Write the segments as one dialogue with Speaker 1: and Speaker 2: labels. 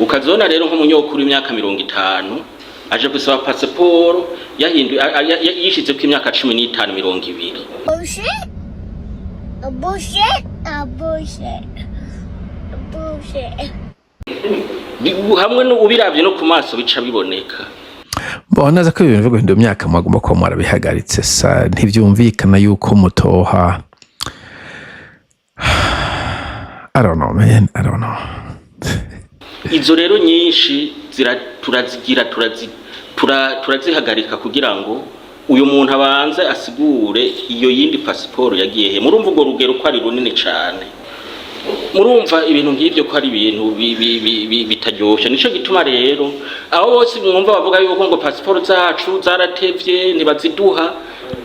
Speaker 1: ukazona rero nk'umunyokuru w'imyaka 50 aje gusaba passport yahinduye yishize ku imyaka 15 20. Hamwe no ubiravye no ku maso bica biboneka.
Speaker 2: Naza ko ibintu guhindura imyaka mwagomba ko mwarabihagaritse sa ntivyumvikana yuko mutoha. I don't know.
Speaker 1: Izo rero nyinshi turazihagarika kugira ngo uyu muntu abanze asigure iyo yindi passport yagiye he. Murumva ugo rugero ko ari runini cyane. Murumva ibintu nk'ibyo ko ari ibintu bitaryoshye. Nico gituma rero aho bose mwumva bavuga yuko ngo passport zacu zaratevye nibaziduha,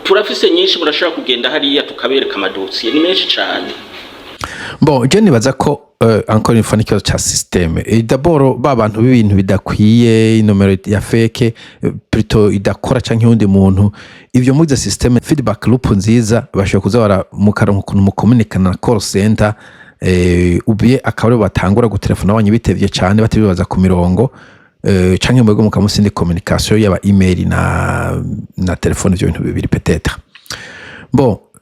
Speaker 1: turafise nyinshi murashaka kugenda hariya tukabereka amadosiye ni menshi cyane.
Speaker 2: Je nibaza ko encore une fois n'ikibazo ca système. D'abord babantu b'ibintu bidakwiye inomero ya fake plutôt idakora canke undi muntu, ivyo muri the system feedback loop nziza bashobora kuza baramukaronka ukuntu mukomunikana na call center ubiye akabari batangura gutelefona abanye bitevye cyane batibibaza ku mirongo canke mwego mukamusindi communication yaba email na telefone byo bintu bibiri peut-être.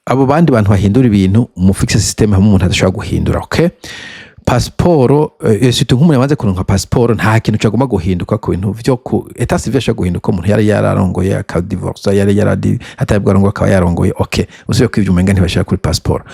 Speaker 2: Abo bandi bantu bahindura ibintu mu fixe system hamwe umuntu adashobora guhindura. Okay, passport surtout nk'umuntu yamaze kuronka passport nta kintu cyagomba guhinduka ku bintu byo ku etat civil ashaka guhinduka umuntu yari yararongoye aka divorce yari atabwo arongoye akaba yarongoye. Okay, usibe ko ivyo umenga ntibashaka kuri passport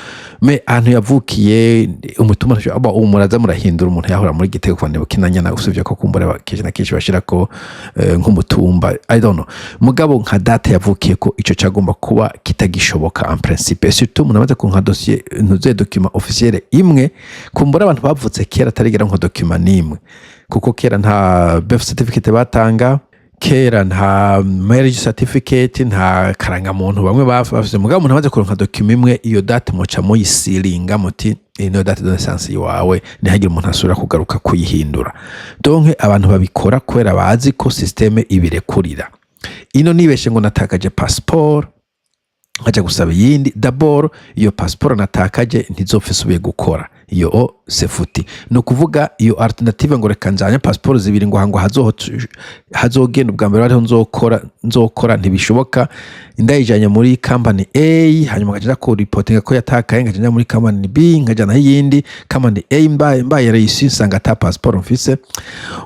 Speaker 2: me ahantu yavukiye umutuma aba umuraza murahindura umuntu yahora muri Gitego kwa Nebukinanya na usibye ko kumbura keje na keje bashira ko nk'umutumba I don't know mugabo nka data yavukiye ko ico cyagomba kuba kitagishoboka en principe surtout umuntu amaze kuronka dossier ntuze document officiel imwe kumbura abantu bavutse kera tarigera nko document nimwe kuko kera nta birth certificate batanga, kera nta marriage certificate, nta karanga muntu bamwe bafise mugabo umuntu amaze kuronka document imwe iyo date moca mo yisilinga muti ino date de naissance yawe ntihagira umuntu asubira kugaruka kuyihindura. Donc abantu babikora kwera bazi ko systeme ibirekurira. Ino nibeshe ngo natakaje passport aje gusaba yindi d'abord iyo passport natakaje ntizofisubiye gukora iyo sefuti no kuvuga iyo alternative ngo reka njanya passport zibiri ngo hango hazogenda ubwa mbere ariho nzokora ntibishoboka ndayijanye muri company A hanyuma ngaje ko reporting ko yatakaye ngaje muri company B ngajana yindi company A mbaye reyisi sanga ta passport mfise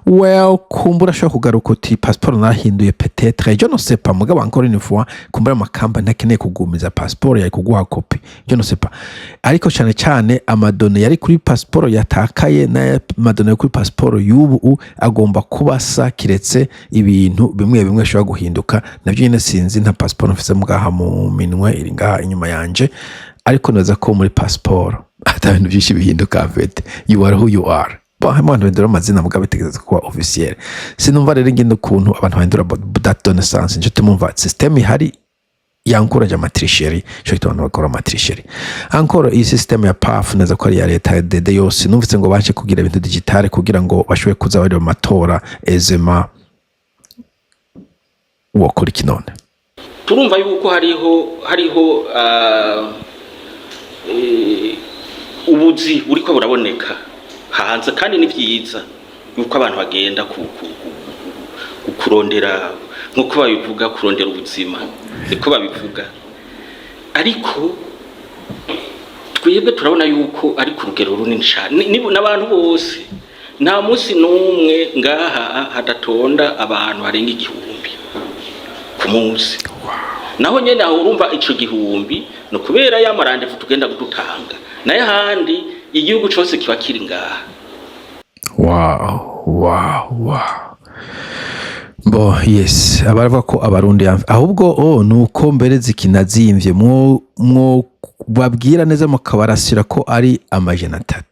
Speaker 2: well kumbura shaka kugaruka uti passport nahinduye peut-être je ne sais pas mugabo encore une fois kumbura ama company nakeneye kugumiza passport yayi kuguha copy je ne sais pas ariko cyane amadone yari kuri passport yatakaye na madone kuri passport y'ubu agomba kubasa kiretse ibintu bimwe ashobora guhinduka navyo nyine sinzi nta passport mfise mugaha mu minwe iri ngaha inyuma yanje ariko naza ko muri passport ata bintu byinshi bihinduka afete you are who you are abantu bendera amazina mugabe tegeza kuba officiel sinumva rero ngende kuntu abantu bahindura date de naissance nje tumumva system ihari yankuraje amatricherie cyo abantu bakora amatricherie encore iyi system ya PAFE neza ko ari ya leta de yose numvise ngo baje kugira ibintu digitale kugira ngo bashobore kuza bari mu matora ezema wakora kinone.
Speaker 1: Turumva yuko hariho ubuzi buriko buraboneka hanze kandi ni byiza yuko abantu bagenda kurondera nkuko babivuga kurondera ubuzima niko babivuga ariko twebwe turabona yuko ari ku rugero runini cyane n'abantu bose nta munsi n'umwe ngaha hadatonda abantu barenga 1000 ku munsi naho nyene aho urumva ico 1000 no kubera ya marandevu tugenda gututanga naye handi igihugu cyose kiba kiri ngaha.
Speaker 2: Wow. Yes abaravuga ko abarundi ahubwo nuko mbere zikinazimvye mwo babwira neza mukabarasira ko ari amajana 3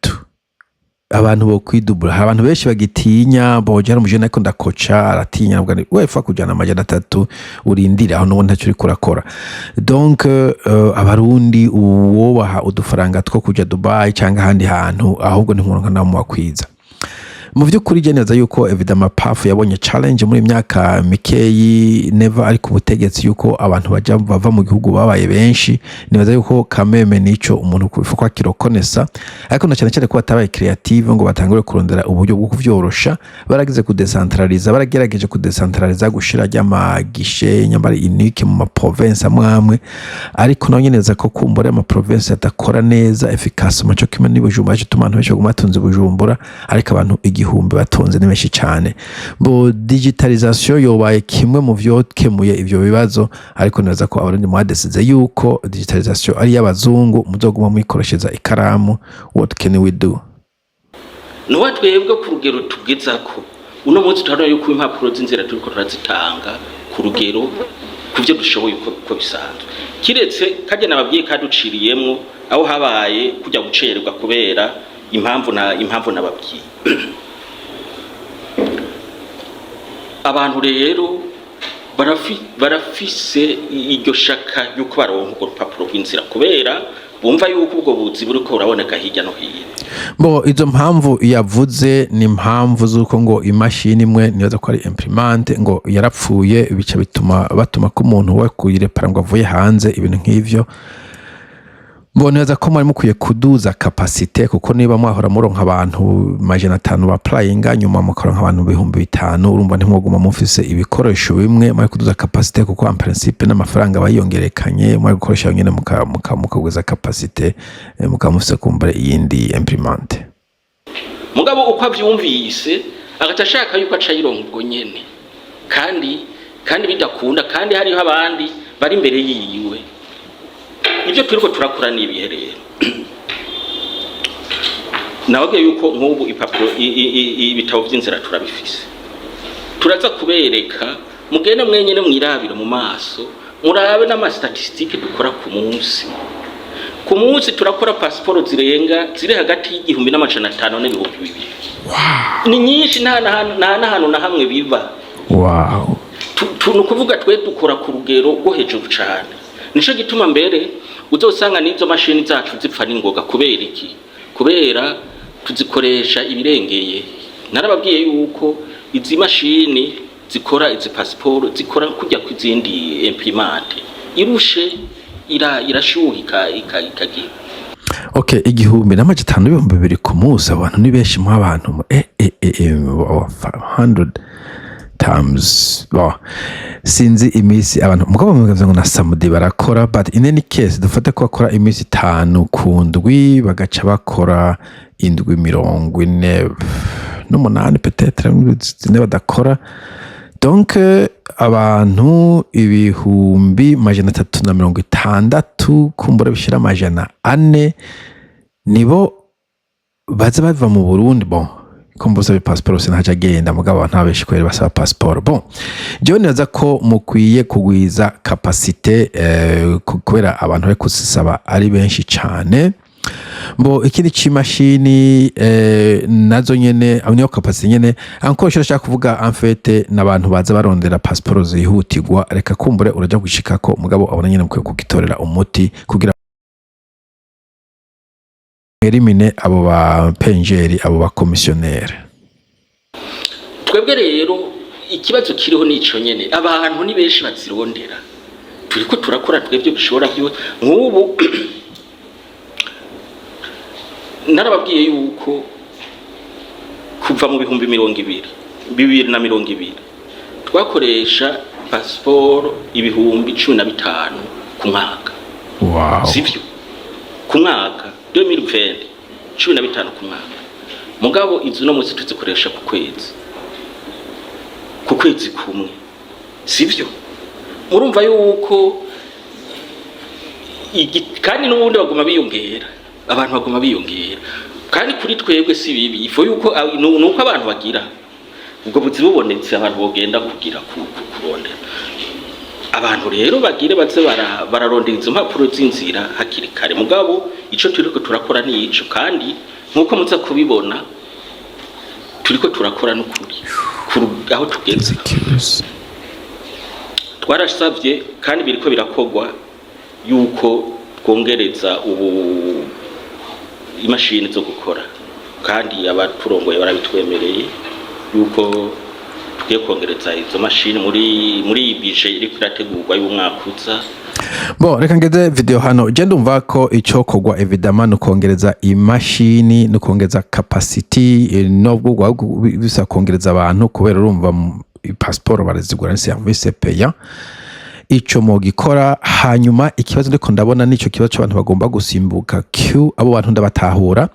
Speaker 2: abantu bo kwidubura abantu benshi bagitinya bojana umujene ko ndakoca aratinya nabwo wefa kujana amajana 3 urindira aho no ntacyo uri kurakora. Donc abarundi uwo baha udufaranga two kuja Dubai cyangwa handi hantu ahubwo ni nkuronka namu wakwiza mu by'ukuri je neza yuko evidama PAFE yabonye challenge muri myaka mikeyi never ari ku butegetsi yuko abantu baja bava mu gihugu babaye benshi neza yuko kameme nico umuntu kubifuka kirokonesa ariko na cyane ko batabaye creative ngo batangure kurondera uburyo bwo kuvyorosha baragize kudecentraliza baragerageje kudecentraliza gushira ry'amagishe nyambari unique mu ma province amwe ariko naho nyeneza ko kumbura ama province atakora neza efficace mu cyo kimwe n'Ibujumbura cy'utumana benshi gumatunze Bujumbura ariko abantu igihumbi batonze ni benshi cyane bo digitalisation yobaye kimwe mu vyo kemuye ivyo bibazo ariko neza ko abarundi mwadesize yuko digitalisation ari y'abazungu muzoguma mwikoreshereza ikaramu what can we do
Speaker 1: no twebwe ku rugero tugezako uno munsi turabona yuko impapuro z'inzira turiko turazitanga ku rugero kuvyo dushoboye uko bisanzwe kiretse kajya nababwiye kaduciriyemwo aho habaye kujya gucererwa kubera impamvu nababwiye abantu rero barafise iryo shaka yuko baronka urupapuro rw'inzira kubera bumva yuko ubwo buzi buriko uraboneka hirya no hino
Speaker 2: bo izo mpamvu yavuze ni impamvu z'uko ngo imashini imwe niyoza ko ari imprimante ngo yarapfuye bica batuma ko umuntu we kuyirepara ngo avuye hanze ibintu nk'ivyo mboneza ko mwari mukwiye kuduza capacité kuko niba mwahora muronka abantu 500 ba applyinga nyuma mukoronka abantu 5,000 urumva ntimwoguma mufise ibikoresho bimwe mwari kuduza capacité kuko en principe n'amafaranga bayongerekanye mwari gukoresha nyene mukagwiza capacité mukamufise kumbere iyindi imprimante
Speaker 1: mugabo uko avyumvise agatashaka yuko acayironka ubwo nyene kandi bidakunda kandi hariho abandi bari imbere yiwe ibyo turiko turakora nibihe rero nawe yuko nk'ubu ipapuro ibitabo by'inzira turabifise turaza kubereka mugende mwenyene mwirabira mu maso murabe n'amastatistike dukora ku munsi turakora passport ziri hagati y'igihumbi n'amajana n'ibihumbi 2,000 ni nyinshi nta hantu na hamwe biba
Speaker 2: wow
Speaker 1: nukuvuga twe dukora ku rugero rwo hejuru cyane nico gituma mbere uzosanga n'izo mashini zacu zipfa n'ingoga kubera iki kubera tuzikoresha ibirengeye narababwiye yuko izi mashini zikora izi passport zikora kujya kwizindi imprimante irushe irashuhika ikagira
Speaker 2: okay 1,500 ku munsi abantu ni benshi mu abantu 100 times sinzi imisi abantu mugabo mugavuze ngo na samedi barakora but in any case dufate ko bakora imisi 5 ku ndwi bagaca bakora indwi 48 peut-être badakora donc abantu 360 kumbura bishira 400 nibo baza bava mu Burundi bon komboza passport sinaje agenda mugabo ntabeshi kwere basaba passport bon je neza ko mukwiye kugwiza capacité kubera abantu bari kusaba ari benshi cyane bo ikindi c'imashini nazo nyene niyo capacité nyene anko shaka kuvuga en fait nabantu baza barondera passport zihutirwa reka kumbure uraja gushikako mugabo abona nyene mukwiye kugitorera umuti kugira elimine abo ba penjeri abo ba commissionnaire
Speaker 1: twebwe rero ikibazo kiriho nico nyene abantu ni benshi bazirondera turiko turakora twebwe bishobora byo nk'ubu narababwiye yuko kuva mu 2020 twakoresha passport 15,000 ku mwaka
Speaker 2: wow
Speaker 1: sivyo ku mwaka 2020 15 ku mwaka mugabo izo no munsi tuzikoresha ku kwezi kumwe sivyo murumva yuko kandi n'ubundi baguma biyongera abantu baguma biyongera kandi kuri twebwe si bibi ifo yuko nuko abantu bagira ubwo buzi bubonetse abantu bogenda kugira kurondera abantu rero bagire baze bararondera izo mpapuro z'inzira hakiri kare mugabo ico turiko turakora ni ico kandi nkuko muza kubibona turiko turakora n'ukuri aho tugeze twarasavye kandi biriko birakogwa yuko twongereza ubu imashini zo gukora kandi abaturongoye barabitwemereye yuko tugiye kongereza izo mashini muri bije iri kurategurwa y'umwaka uza.
Speaker 2: Bo reka ngeze video hano je ndumva ko ico kogwa evidama no kongereza imashini no kongereza capacity nobwo bisa kongereza abantu kubera urumva passport barazigura ni service payant ico mo gikora. Hanyuma ikibazo ndiko ndabona nico kibazo cy'abantu bagomba gusimbuka Q abo bantu ndabatahura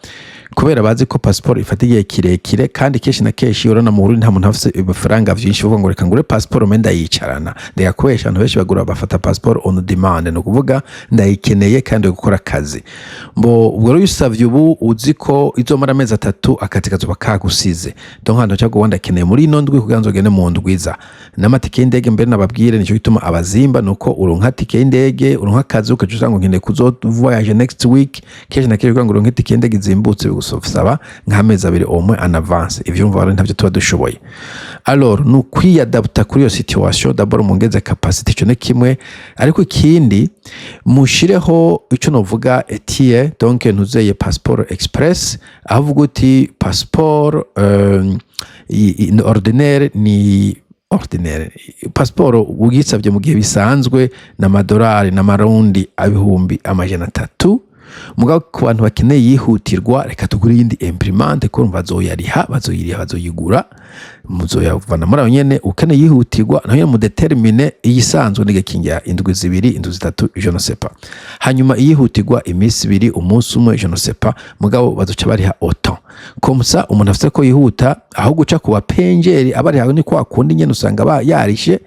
Speaker 2: kubera bazi ko passport ifatiye kirekire kandi keshi na keshi urana mu Burundi nta muntu afise ibifaranga vyinshi uvuga ngo reka ngure passport menda yicarana ndayakoresha abantu benshi bagura bafata passport on demand no kuvuga ndayikeneye kandi gukora kazi. Mbo ubwo rero usavye ubu uzi ko izomara amezi 3 akazi kazoba kagusize donc hano cyago wanda keneye muri ino ndwi kuganzo gene mu ndwiza n'amatike y'indege mbere nababwire nico gituma abazimba nuko uronka tike y'indege uronka kazi ukajusanga ngene kuzo voyage next week keshi na keshi kugira ngo uronke tike y'indege zimbutse gusaba nk'amezi 2 omwe en avance ivyo mva ntavyo tuba dushoboye. Alors nous kwiyadapta kuri yo situation d'abord mungeze capacity cyo ne kimwe ariko ikindi mushireho ico novuga etie donc ntuzeye passeport express avuga uti passeport ordinaire ni ordinaire passeport ugisavye mu gihe bisanzwe na madolari na marundi abihumbi amajana 3 mugabo ku bantu bakeneye yihutirwa reka tugure yindi imprimante ko bazoyariha bazoyigura muzoyavana muri nyene ukeneye yihutirwa nayo mu determine iyisanzwe nigakingira indwi 2 indwi 3 je ne sais pas hanyuma yihutirwa imisi 2 umunsi umwe je ne sais pas mugabo bazoca bariha autant comme ça umuntu afite ko yihuta aho guca kuba penjeri abari hawe ni kwa kundi nyene usanga ba yarishe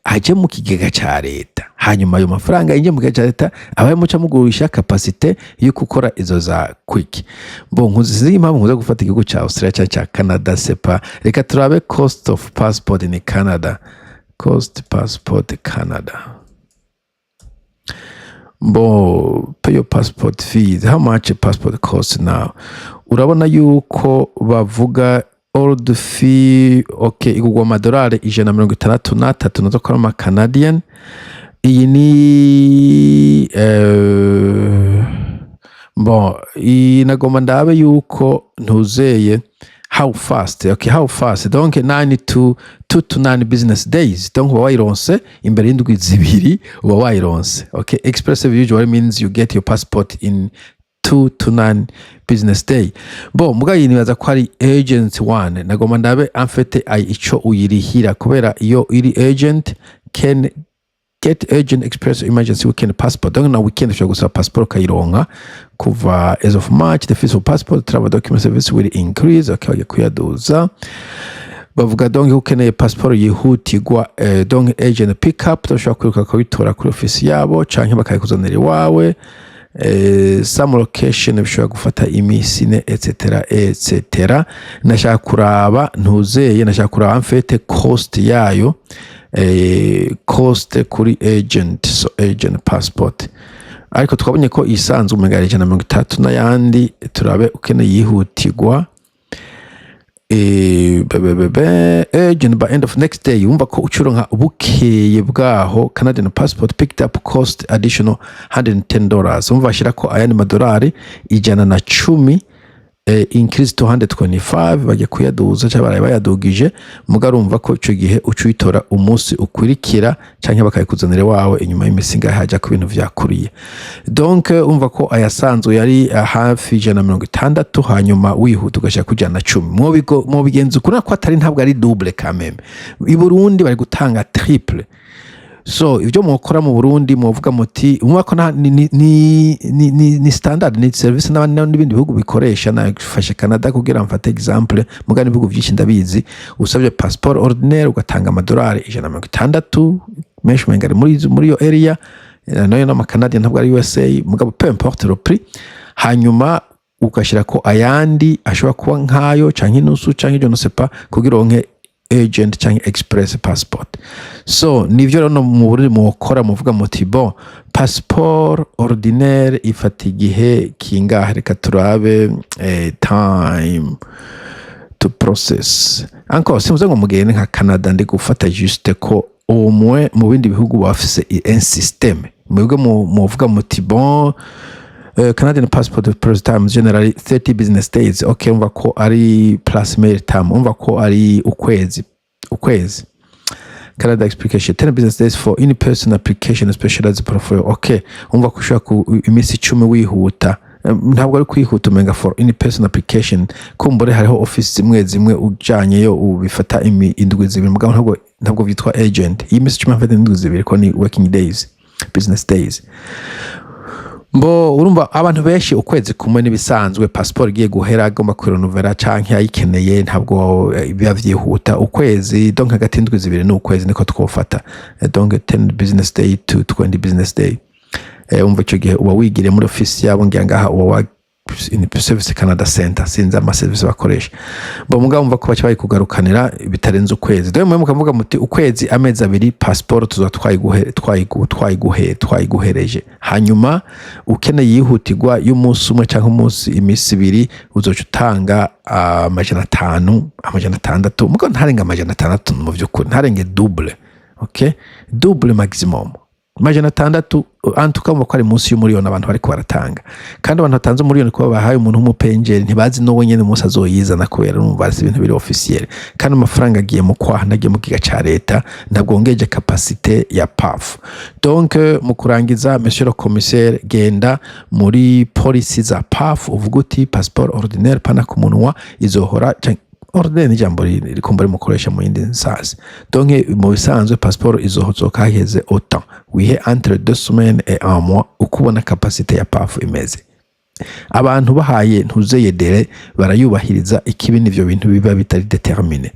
Speaker 2: aje mu kigega ca leta hanyuma ayo mafaranga inje mu kigega ca leta abaye muca mugurisha capacité yo gukora izo za quick. Bon nkuzi impamvu nkuza gufata igihugu ca Australia ca Canada sepa reka turabe cost of passport in Canada. Cost passport Canada. Bon pay your passport fees. How much a passport costs now? Urabona yuko bavuga old fee okay igugwa amadolari 163 nazo kwa Canadian. Iyi ni bon inagoma ndabe yuko ntuzeye how fast donc 9 to 9 business days donc wayironse imbere y'indwi 2 uba wayironse. Okay, express usually means you get your passport in 2 to 9 business day. Bo muga yinibaza ko ari agent 1 nagoma ndabe amfete ico uyirihira kubera iyo iri agent can get urgent express emergency weekend passport donc na weekend ushobora gusaba passport kayironka kuva as of March the fees for passport travel document service will increase. Okay, kuyaduza bavuga donc ukeneye passport yihutirwa donc agent pick up ushobora kwiruka kubitora kuri office yabo canke bakayikuzanira iwawe. Some location bishobora gufata imisi ne etc. Nashaka kuraba ntuzeye nashaka kuraba amfete cost yayo cost kuri agent so agent passport ariko twabonye ko isanzwe umegara 130 n'ayandi turabe ukeneye yihutirwa agent by end of next day yumva ko ucuronka ubukeye bwaho Canadian passport picked up cost additional $110 umva ashira ko ayandi madolari 110 increase to 125 bagiye kuyaduza cyabaraye bayadugije mugarumva ko ico gihe ucuyitora umunsi ukurikira canke bakayikuzanira wawe inyuma y'imisinga haja ku bintu vyakuriye. Donc umva ko ayasanzwe yari hafi 160 hanyuma wihuta ugashaka kujana 10 mu bigenzo kuna ko atari ntabwo ari double quand même. I Burundi bari gutanga triple. So ivyo mukora mu Burundi muvuga muti umwako ni standard ni service n'ibindi bihugu bikoresha nafashe Canada kugira mfate example mugani bihugu byinshi ndabizi usabye passport ordinaire ugatanga amadolari 160 menshi mengari muri yo area nayo na Canada ntabwo ari USA mugabo peu importe le prix hanyuma ukashira ko ayandi ashobora kuba nkayo canke nusu canke je ne sais pas kugira onke agent cyangwa express passport. So nivyo rero mu Burundi mukora muvuga muti bon passport ordinaire ifata igihe kingahe reka turabe time to process encore simuze ngo mugende nka Canada ndi gufata juste ko umwe mu bindi bihugu bafise un système mwebwe muvuga muti bon Canadian passport process time generally 30 business days. Okay, umva ko ari plus mail time, umva ko ari ukwezi. Canada explication 10 business days for in-person application especially as profile. Okay, umva ko ushaka imisi 10 wihuta, ntabwo ari kwihuta umenga for in-person application kumbure hariho office zimwe ujanyeyo ubifata indwi zibiri mugabo ntabwo bitwa agent. Iyi misi 10 afite indwi zibiri ko ni working days, business days. Mbo urumva abantu benshi ukwezi kumwe nibisanzwe, passport igiye guhera agomba kwirenovera canke ayikeneye ntabwo biba vyihuta. Ukwezi donc hagati indwi zibiri n'ukwezi niko twofata, donc 10 business day to 20 business day. Umva ico gihe uba wigire muri office yabo ngira ngaha uba in service Canada Center sinza ama service bakoresha. Bo mugabo umva ko bacha bayikugarukanira bitarenze ukwezi. Dore mwe mukavuga muti ukwezi amezi abiri passport tuzo twayiguhereje. Hanyuma ukeneye yihutirwa y'umunsi umwe canke umunsi imisi ibiri uzoca utanga $500 $600. Mugabo ntarenga $600 mu vyukuri, ntarenge double. Okay, double maximum $600 antukamva ko ari munsi y'umuriyoni abantu bariko baratanga, kandi abantu batanze umuriyoni ko bahaye umuntu w'umupenjeri ntibazi no wenyene umunsi azoyizana kubera numva ari ibintu biri officiel, kandi amafaranga agiye mu kwaha nagiye mu giga ca leta ntabwo ngeje capacité ya PAFE. Donc mu kurangiza monsieur le commissaire, genda muri policy za PAFE uvuga uti passeport ordinaire pana ku munwa izohora ordinaire ni jambo rikumbure mukoresha mu yindi nsazi. Donc mu bisanzwe passeport izohozoka haheze autant wihe entre 2 semaines et 1 mois ukubona capacité ya PAFE imeze. Abantu bahaye ntuzeye dere barayubahiriza, ikibi n'ivyo bintu biba bitari determiné.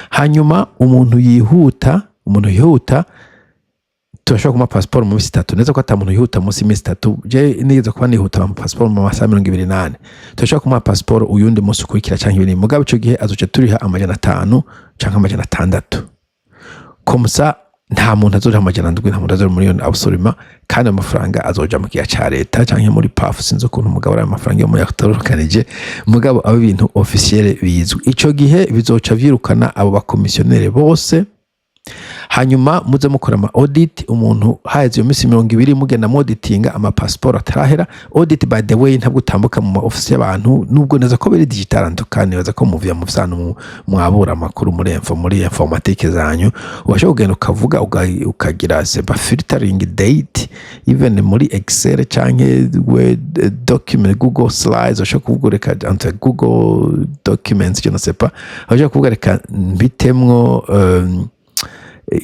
Speaker 2: Hanyuma umuntu yihuta turashobora kuma passport mu misi 3 neza ko atamuntu yihuta mu misi 3. Je nigeze kuba nihuta mu passport mu masaha 28. Turashobora kuma passport uyundi munsi ukurikira canke ibindi, mugabo ico gihe azoca turiha $500 canke $600. Komsa nta muntu azoriha $700, nta muntu azoriha $1,000,000 absolument, kandi amafaranga azoja mu gihe ca leta canke muri PAFE sinzi ukuntu mugabo ari amafaranga yo mu yakatorokanije, mugabo abo bintu officiel bizwi. Ico gihe bizoca vyirukana abo bakomisiyonere bose. Hanyuma muze mukora ama audit, umuntu haje iyo misi 20 mugenda mu auditinga ama passport atarahera. Audit by the way ntabwo utambuka mu office y'abantu, nubwo neza ko biri digital andukane baza ko muvya mu vyano mwabura amakuru muri informatique zanyu, ubasha kugenda ukavuga ukagira seba filtering date even muri Excel canke document Google Slides, ubasha kuvugureka entre Google Documents je ne sais pas, ubasha kuvuga mbitemwo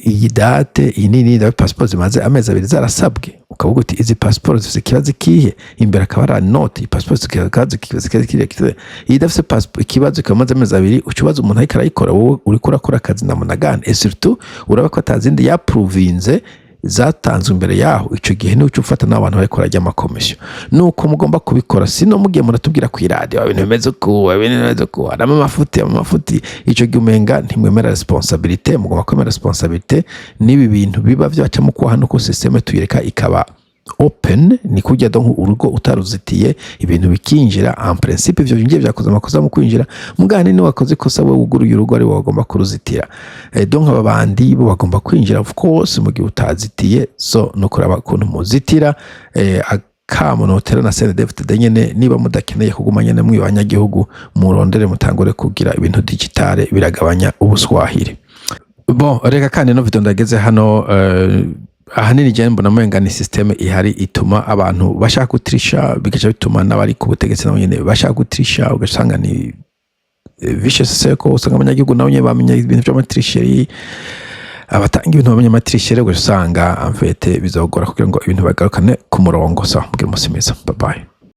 Speaker 2: iyi date inini da passport zimaze amezi abiri zarasabwe, ukavuga uti izi passport zifite kibazo kihe, imbere akaba ari note passport zikaza kibazo iyi dafite passport ikibazo kamaze amezi abiri, ukibazo umuntu ariko arayikora wowe uri kurakora akazi na munagane, et surtout uraba ko atazindi ya province zatanzwe imbere yaho. Ico gihe ni uco ufata n'abantu bariko barajya amakomisiyo, nuko mugomba kubikora, sino mugiye muratubwira ku radio ibintu bimeze ko arama amafuti. Ico gihe umenga ntimwemera responsabilité, mugomba kwemera responsabilité nibi bintu biba vyaca mu kwaha nuko systeme tuyireka ikaba open, ni kujya donc urugo utaruzitiye ibintu bikinjira en principe ivyo bingiye byakoze amakosa mu kwinjira, mugane ni wakoze kosa we uguruye urugo ari wagomba kuruzitira. Donc ababandi bo bagomba kwinjira of course mu gihe utazitiye, so no kuraba kuntu muzitira. Akamunotera na CNDFT nyene niba mudakeneye kugumanya namwe abanyagihugu murondere mutangore kugira ibintu digitale biragabanya ubuswahili. Bon reka kandi no video ndageze hano ahanini je mbona mwenga ni systeme ihari ituma abantu bashaka gutrisha, bigaca bituma n'abari ku butegetsi nabo nyene bashaka gutrisha, ugasanga ni vicious circle, usanga abanyagihugu nabo nyene bamenya ibintu by'amatrisheri, abatanga ibintu bamenya amatrisheri, ugasanga en fait bizogora kugira ngo ibintu bagarukane ku murongo. So mugire umunsi mwiza, bye bye.